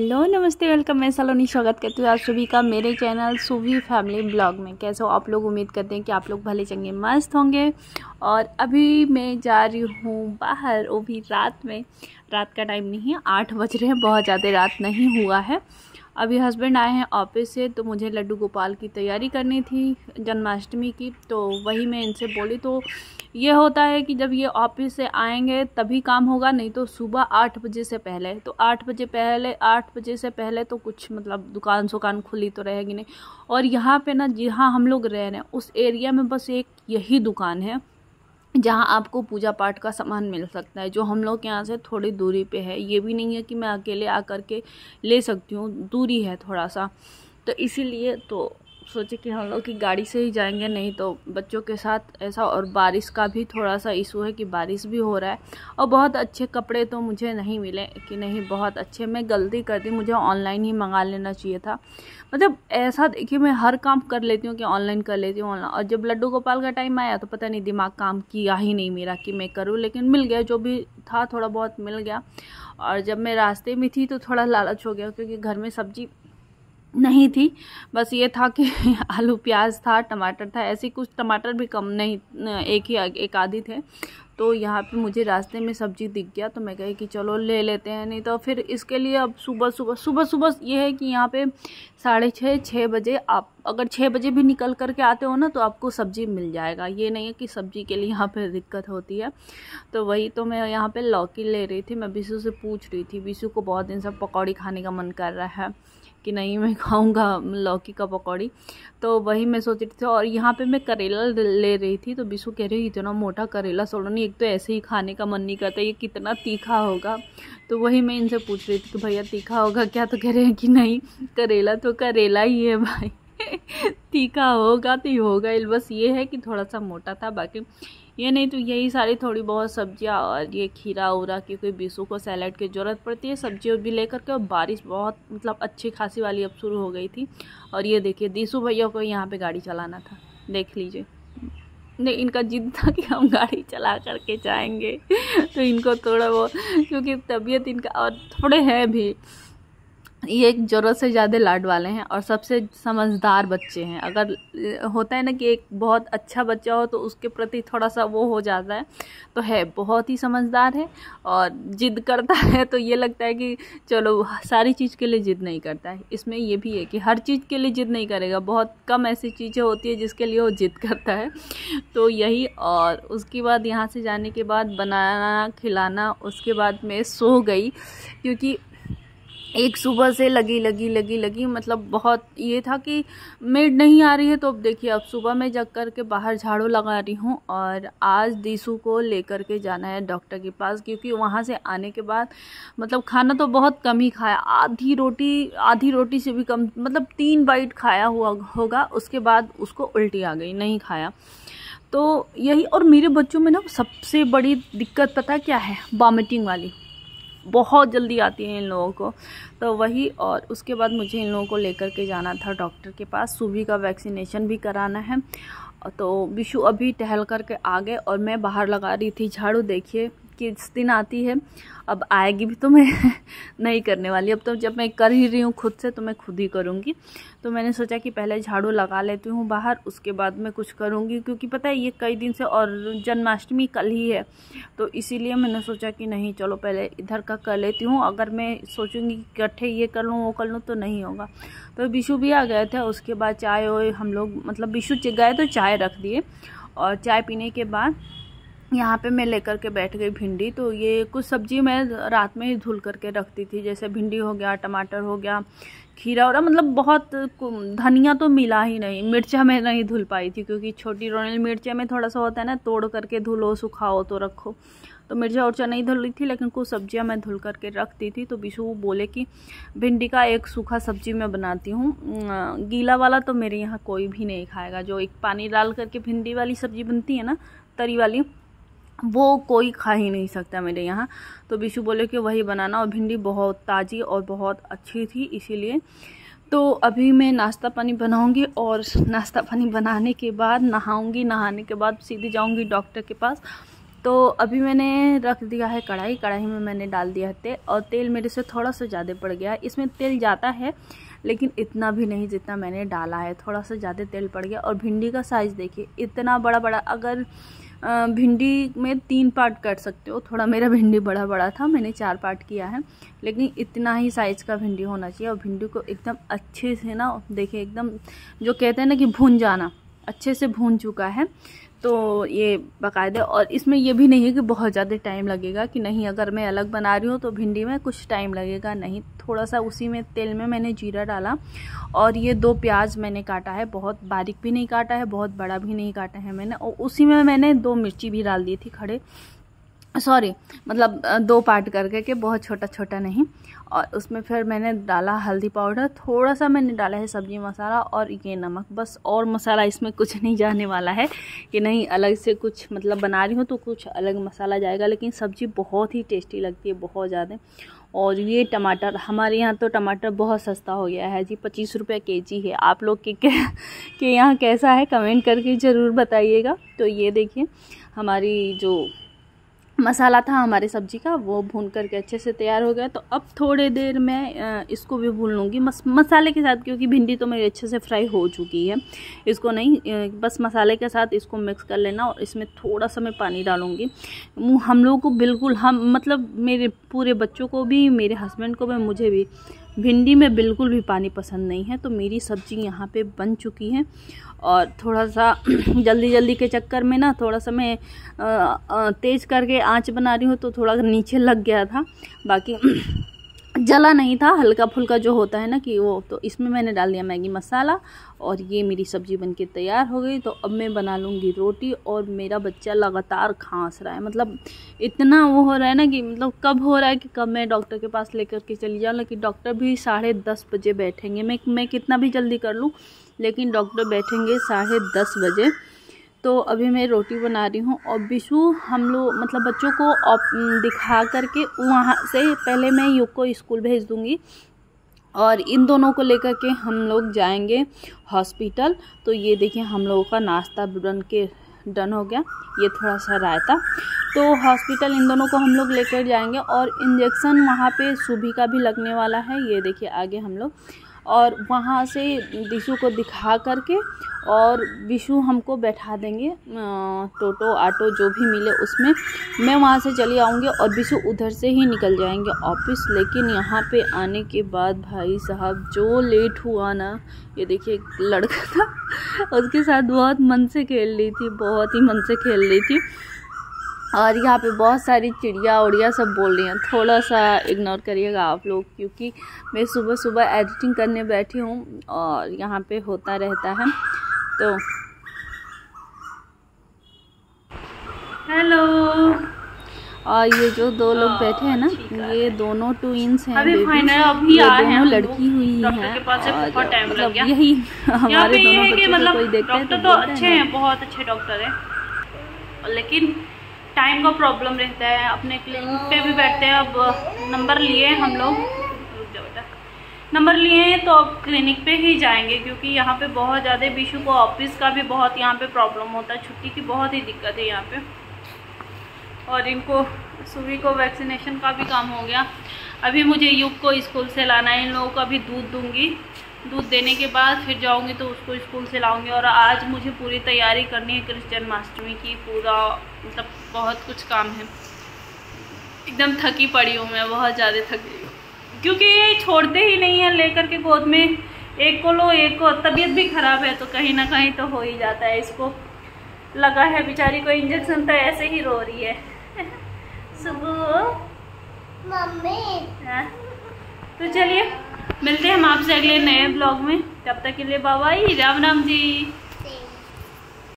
Hello नमस्ते welcome, मैं सलोनी स्वागत करती हूँ आप सभी का मेरे चैनल सुवी फैमिली ब्लॉग में। कैसे हो आप लोग? उम्मीद करते हैं कि आप लोग भले चंगे मस्त होंगे। और अभी मैं जा रही हूँ बाहर, वो भी रात में। रात का टाइम नहीं है, 8 बज रहे हैं, बहुत ज़्यादा रात नहीं हुआ है। अभी हस्बैंड आए हैं ऑफिस से, तो मुझे लड्डू गोपाल की तैयारी करनी थी जन्माष्टमी की, तो वही मैं इनसे बोली। तो ये होता है कि जब ये ऑफिस से आएंगे तभी काम होगा, नहीं तो सुबह 8 बजे से पहले। तो 8 बजे से पहले तो कुछ मतलब दुकान खुली तो रहेगी नहीं। और यहाँ पे ना, जहाँ हम लोग रह रहे हैं उस एरिया में बस एक यही दुकान है जहाँ आपको पूजा पाठ का सामान मिल सकता है, जो हम लोग के यहाँ से थोड़ी दूरी पे है। ये भी नहीं है कि मैं अकेले आकर के ले सकती हूँ, दूरी है थोड़ा सा। तो इसीलिए तो सोचे कि हम लोग की गाड़ी से ही जाएंगे, नहीं तो बच्चों के साथ ऐसा। और बारिश का भी थोड़ा सा इशू है कि बारिश भी हो रहा है। और बहुत अच्छे कपड़े तो मुझे नहीं मिले कि नहीं बहुत अच्छे। मैं गलती कर दी, मुझे ऑनलाइन ही मंगा लेना चाहिए था। मतलब ऐसा देखिए, मैं हर काम कर लेती हूँ कि ऑनलाइन कर लेती हूँ ऑनलाइन। और जब लड्डू गोपाल का टाइम आया तो पता नहीं दिमाग काम किया ही नहीं मेरा कि मैं करूँ, लेकिन मिल गया जो भी था, थोड़ा बहुत मिल गया। और जब मैं रास्ते में थी तो थोड़ा लालच हो गया, क्योंकि घर में सब्जी नहीं थी। बस ये था कि आलू प्याज था, टमाटर था, ऐसे कुछ। टमाटर भी कम नहीं, एक आधी थे। तो यहाँ पे मुझे रास्ते में सब्जी दिख गया, तो मैं कही कि चलो ले लेते हैं। नहीं तो फिर इसके लिए अब सुबह ये है कि यहाँ पे 6:30 बजे आप अगर 6 बजे भी निकल करके आते हो ना, तो आपको सब्जी मिल जाएगा। ये नहीं है कि सब्जी के लिए यहाँ पे दिक्कत होती है। तो वही तो मैं यहाँ पे लौकी ले रही थी। मैं बिशु से पूछ रही थी, बिशु को बहुत दिन से पकौड़ी खाने का मन कर रहा है कि नहीं मैं खाऊंगा लौकी का पकौड़ी। तो वही मैं सोच रही थी। और यहाँ पे मैं करेला ले रही थी, तो बिशु कह रही इतना मोटा करेला सोलनी, एक तो ऐसे ही खाने का मन नहीं करता, ये कितना तीखा होगा। तो वही मैं इनसे पूछ रही थी कि भैया तीखा होगा क्या? तो कह रहे हैं कि नहीं, करेला तो करेला ही है भाई। तीखा होगा तो ही होगा, बस ये है कि थोड़ा सा मोटा था, बाकी ये नहीं। तो यही सारी थोड़ी बहुत सब्जियां और ये खीरा उरा, क्योंकि बिशु को सैलेड की ज़रूरत पड़ती है, सब्जियों भी लेकर के। और बारिश बहुत मतलब अच्छी खासी वाली अब शुरू हो गई थी। और ये देखिए दीसू भैया को यहाँ पे गाड़ी चलाना था, देख लीजिए। नहीं, इनका जिद था कि हम गाड़ी चला करके जाएंगे। तो इनको थोड़ा वो, क्योंकि तबीयत इनका और थोड़े है भी, ये एक ज़रूरत से ज़्यादा लाड वाले हैं और सबसे समझदार बच्चे हैं। अगर होता है ना कि एक बहुत अच्छा बच्चा हो तो उसके प्रति थोड़ा सा वो हो जाता है, तो है बहुत ही समझदार है। और जिद करता है तो ये लगता है कि चलो, सारी चीज़ के लिए जिद नहीं करता है। इसमें ये भी है कि हर चीज़ के लिए जिद नहीं करेगा, बहुत कम ऐसी चीज़ें होती है जिसके लिए वो जिद करता है। तो यही। और उसके बाद यहाँ से जाने के बाद बनाना खिलाना, उसके बाद मैं सो गई, क्योंकि एक सुबह से लगी मतलब बहुत ये था कि मेड नहीं आ रही है। तो अब देखिए, अब सुबह में जग कर के बाहर झाड़ू लगा रही हूँ। और आज दीसू को लेकर के जाना है डॉक्टर के पास, क्योंकि वहाँ से आने के बाद मतलब खाना तो बहुत कम ही खाया, आधी रोटी से भी कम, मतलब 3 बाइट खाया हुआ होगा। उसके बाद उसको उल्टी आ गई, नहीं खाया। तो यही। और मेरे बच्चों में ना सबसे बड़ी दिक्कत पता क्या है? वॉमिटिंग वाली बहुत जल्दी आती है इन लोगों को। तो वही। और उसके बाद मुझे इन लोगों को लेकर के जाना था डॉक्टर के पास, सुवी का वैक्सीनेशन भी कराना है। तो बिशु अभी टहल करके आ गए और मैं बाहर लगा रही थी झाड़ू। देखिए किस दिन आती है, अब आएगी भी तो मैं नहीं करने वाली। अब तो जब मैं कर ही रही हूँ खुद से, तो मैं खुद ही करूँगी। तो मैंने सोचा कि पहले झाड़ू लगा लेती हूँ बाहर, उसके बाद मैं कुछ करूँगी। क्योंकि पता है ये कई दिन से, और जन्माष्टमी कल ही है, तो इसीलिए मैंने सोचा कि नहीं चलो पहले इधर का कर लेती हूँ। अगर मैं सोचूँगी कि इकट्ठे ये कर लूँ वो कर लूँ तो नहीं होगा। तो बिशु भी आ गए थे, उसके बाद चाय वाय हम लोग, मतलब बिशु गए तो चाय रख दिए। और चाय पीने के बाद यहाँ पे मैं लेकर के बैठ गई भिंडी। तो ये कुछ सब्जी मैं रात में ही धुल करके रखती थी, जैसे भिंडी हो गया, टमाटर हो गया, खीरा और मतलब बहुत। धनिया तो मिला ही नहीं, मिर्चा मैं नहीं धुल पाई थी, क्योंकि छोटी रोनेल मिर्चा में थोड़ा सा होता है ना, तोड़ करके धुलो, सुखाओ तो रखो। तो मिर्चा उर्चा नहीं धुली थी, लेकिन कुछ सब्जियां मैं धुल करके रखती थी। तो बिशु बोले कि भिंडी का एक सूखा सब्जी मैं बनाती हूँ, गीला वाला तो मेरे यहाँ कोई भी नहीं खाएगा। जो एक पानी डाल करके भिंडी वाली सब्जी बनती है ना, तरी वाली, वो कोई खा ही नहीं सकता मेरे यहाँ। तो बिशु बोले कि वही बनाना। और भिंडी बहुत ताज़ी और बहुत अच्छी थी, इसीलिए। तो अभी मैं नाश्ता पानी बनाऊंगी, और नाश्ता पानी बनाने के बाद नहाऊंगी, नहाने के बाद सीधे जाऊंगी डॉक्टर के पास। तो अभी मैंने रख दिया है कढ़ाई में मैंने डाल दिया है तेल, और तेल मेरे से थोड़ा सा ज़्यादा पड़ गया है। इसमें तेल जाता है लेकिन इतना भी नहीं जितना मैंने डाला है, थोड़ा सा ज़्यादा तेल पड़ गया। और भिंडी का साइज़ देखिए इतना बड़ा बड़ा, अगर भिंडी में 3 पार्ट कर सकते हो, थोड़ा मेरा भिंडी बड़ा बड़ा था, मैंने 4 पार्ट किया है, लेकिन इतना ही साइज़ का भिंडी होना चाहिए। और भिंडी को एकदम अच्छे से ना देखिए, एकदम जो कहते हैं ना कि भून जाना, अच्छे से भून चुका है। तो ये बाकायदे, और इसमें ये भी नहीं है कि बहुत ज़्यादा टाइम लगेगा कि नहीं, अगर मैं अलग बना रही हूँ तो भिंडी में कुछ टाइम लगेगा, नहीं। थोड़ा सा उसी में तेल में मैंने जीरा डाला, और ये 2 प्याज मैंने काटा है, बहुत बारीक भी नहीं काटा है, बहुत बड़ा भी नहीं काटा है मैंने। और उसी में मैंने 2 मिर्ची भी डाल दी थी खड़े, सॉरी मतलब 2 पार्ट करके के, बहुत छोटा छोटा नहीं। और उसमें फिर मैंने डाला हल्दी पाउडर, थोड़ा सा मैंने डाला है सब्जी मसाला, और ये नमक, बस। और मसाला इसमें कुछ नहीं जाने वाला है कि नहीं अलग से कुछ मतलब बना रही हूँ तो कुछ अलग मसाला जाएगा, लेकिन सब्ज़ी बहुत ही टेस्टी लगती है, बहुत ज़्यादा। और ये टमाटर, हमारे यहाँ तो टमाटर बहुत सस्ता हो गया है जी, 25 रुपये केजी है। आप लोग के यहाँ कैसा है कमेंट करके ज़रूर बताइएगा। तो ये देखिए हमारी जो मसाला था हमारे सब्जी का, वो भून करके अच्छे से तैयार हो गया। तो अब थोड़ी देर मैं इसको भी भून लूँगी मसाले के साथ, क्योंकि भिंडी तो मेरी अच्छे से फ्राई हो चुकी है। इसको नहीं, बस मसाले के साथ इसको मिक्स कर लेना। और इसमें थोड़ा सा मैं पानी डालूँगी। हम लोगों को बिल्कुल, हम मतलब मेरे पूरे बच्चों को भी, मेरे हस्बैंड को भी, मुझे भी भिंडी में बिल्कुल भी पानी पसंद नहीं है। तो मेरी सब्ज़ी यहाँ पे बन चुकी है। और थोड़ा सा जल्दी के चक्कर में ना, थोड़ा सा मैं तेज़ करके आंच बना रही हूँ, तो थोड़ा नीचे लग गया था, बाकी जला नहीं था, हल्का फुल्का जो होता है ना कि वो। तो इसमें मैंने डाल दिया मैगी मसाला, और ये मेरी सब्ज़ी बनके तैयार हो गई। तो अब मैं बना लूँगी रोटी। और मेरा बच्चा लगातार खांस रहा है, मतलब इतना वो हो रहा है ना कि मतलब कब हो रहा है कि कब मैं डॉक्टर के पास लेकर के चली जाऊँ। लेकिन डॉक्टर भी 10:30 बजे बैठेंगे, मैं कितना भी जल्दी कर लूँ, लेकिन डॉक्टर बैठेंगे 10:30 बजे। तो अभी मैं रोटी बना रही हूँ। और विशु, हम लोग मतलब बच्चों को दिखा करके वहाँ से पहले मैं युग को स्कूल भेज दूँगी, और इन दोनों को लेकर के हम लोग जाएंगे हॉस्पिटल। तो ये देखिए हम लोगों का नाश्ता डन हो गया। ये थोड़ा सा रायता। तो हॉस्पिटल इन दोनों को हम लोग लेकर जाएंगे, और इंजेक्शन वहाँ पे सुबह का भी लगने वाला है। ये देखिए आगे हम लोग, और वहाँ से विशु को दिखा करके, और विशु हमको बैठा देंगे टोटो ऑटो जो भी मिले उसमें, मैं वहाँ से चली आऊँगी, और विशु उधर से ही निकल जाएंगे ऑफिस। लेकिन यहाँ पे आने के बाद भाई साहब जो लेट हुआ ना, ये देखिए एक लड़का था, उसके साथ बहुत मन से खेल रही थी, बहुत ही मन से खेल रही थी। और यहाँ पे बहुत सारी चिड़िया उड़िया सब बोल रही हैं, थोड़ा सा इग्नोर करिएगा आप लोग, क्योंकि मैं सुबह सुबह एडिटिंग करने बैठी हूँ और यहाँ पे होता रहता है। तो हेलो, और ये जो 2 लोग बैठे हैं ना, ये दोनों ट्विंस हैं, अभी अभी ये आए हैं, दोनों लड़की हुई हैं। बहुत टाइम लग गया। यही हमारे दोनों बच्चों मतलब को कोई देखता है डॉक्टर तो अच्छे हैं, बहुत अच्छे डॉक्टर हैं, लेकिन टाइम का प्रॉब्लम रहता है। अपने क्लिनिक पे भी बैठते हैं। अब नंबर लिए हम लोग, नंबर लिए हैं तो अब क्लिनिक पे ही जाएंगे, क्योंकि यहाँ पे बहुत ज़्यादा विशु को ऑफिस का भी बहुत यहाँ पे प्रॉब्लम होता है, छुट्टी की बहुत ही दिक्कत है यहाँ पे। और इनको सुबह को वैक्सीनेशन का भी काम हो गया। अभी मुझे युग को स्कूल से लाना है, इन लोगों का भी दूध दूंगी, दूध देने के बाद फिर जाऊंगी तो उसको स्कूल से लाऊंगी। और आज मुझे पूरी तैयारी करनी है कृष्ण जन्माष्टमी की, पूरा मतलब बहुत कुछ काम है। एकदम थकी पड़ी हूँ मैं, बहुत ज़्यादा थकी हूँ, क्योंकि ये छोड़ते ही नहीं है लेकर के गोद में, एक को लो एक को। तबीयत भी ख़राब है तो कहीं ना कहीं तो हो ही जाता है। इसको लगा है बेचारी को इंजेक्शन, तो ऐसे ही रो रही है। सुबह मम्मी, तो चलिए मिलते हैं हम आपसे अगले नए ब्लॉग में। तब तक के लिए बाय बाय, राम राम जी।